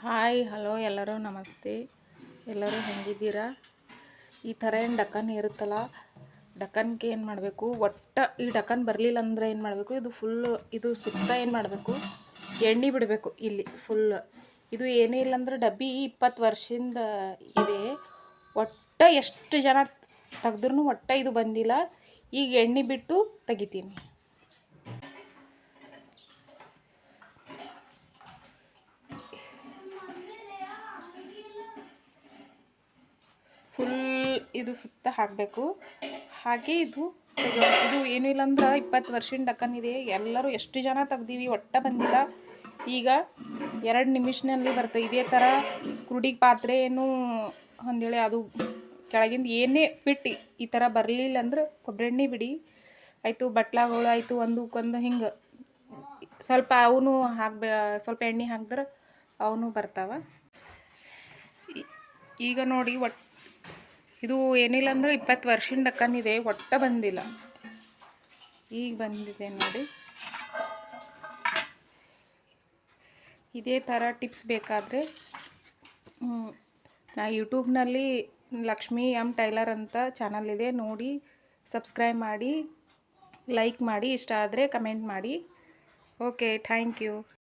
Hi hello ಎಲ್ಲರೂ ನಮಸ್ತೆ. ಎಲ್ಲರೂ ಹೆಂಗಿದ್ದೀರಾ? ಈ ಥರ ಏನು ಡಕ್ಕನ್ ಇರುತ್ತಲ್ಲ, ಡಕ್ಕನ್ಗೆ ಏನು ಮಾಡಬೇಕು, ಈ ಡಕ್ಕನ್ ಬರಲಿಲ್ಲ ಅಂದರೆ ಏನು ಮಾಡಬೇಕು, ಇದು ಫುಲ್ಲು ಇದು ಸುತ್ತ ಏನು ಮಾಡಬೇಕು, ಎಣ್ಣೆ ಬಿಡಬೇಕು. ಇಲ್ಲಿ ಫುಲ್ ಇದು ಏನೇ ಇಲ್ಲ ಅಂದ್ರೆ ಡಬ್ಬಿ 20 ವರ್ಷದಿಂದ ಇದೆ. ಎಷ್ಟು ಜನ ತೆಗೆದ್ರೂ ಇದು ಬಂದಿಲ್ಲ. ಈಗ ಎಣ್ಣೆ ಬಿಟ್ಟು ತೆಗಿತೀನಿ. ಫುಲ್ ಇದು ಸುತ್ತ ಹಾಕಬೇಕು. ಹಾಗೆ ಇದು ಏನೂ ಇಲ್ಲ ಅಂದ್ರೆ 20 ವರ್ಷದ ಡಕ್ಕನ್ ಇದೆ. ಎಲ್ಲರೂ ಎಷ್ಟು ಜನ ತೆಗ್ದೀವಿ, ಬಂದಿಲ್ಲ. ಈಗ 2 ನಿಮಿಷನಲ್ಲಿ ಬರ್ತದೆ. ಇದೇ ಥರ ಕುರುಡಿಗೆ ಪಾತ್ರೆ ಏನು ಅಂದೇಳಿ ಅದು ಕೆಳಗಿಂದ ಏನೇ ಫಿಟ್ ಈ ಥರ ಬರಲಿಲ್ಲ ಅಂದ್ರೆ ಕೊಬ್ಬರಿ ಎಣ್ಣೆ ಬಿಡಿ ಆಯಿತು. ಬಟ್ಲಾಗಳು ಆಯಿತು, ಒಂದಕ್ಕೊಂದು ಹಿಂಗೆ ಸ್ವಲ್ಪ ಅವನು ಸ್ವಲ್ಪ ಎಣ್ಣೆ ಹಾಕಿದ್ರೆ ಅವನು ಬರ್ತಾವೆ. ಈಗ ನೋಡಿ ಇದು ಏನಿಲ್ಲ ಅಂದ್ರೆ 20 ವರ್ಷದ ಡಕ್ಕನ್ ಇದೆ, ಬಂದಿಲ್ಲ. ಈಗ ಬಂದಿದೆ ನೋಡಿ. ಇದೇ ಥರ ಟಿಪ್ಸ್ ಬೇಕಾದರೆ ನಾ ಯೂಟ್ಯೂಬ್ನಲ್ಲಿ ಲಕ್ಷ್ಮಿ ಎಮ್ ಟೈಲರ್ ಅಂತ ಚಾನಲ್ ಇದೆ, ನೋಡಿ ಸಬ್ಸ್ಕ್ರೈಬ್ ಮಾಡಿ, ಲೈಕ್ ಮಾಡಿ, ಇಷ್ಟ ಆದರೆ ಕಮೆಂಟ್ ಮಾಡಿ. Okay, thank you.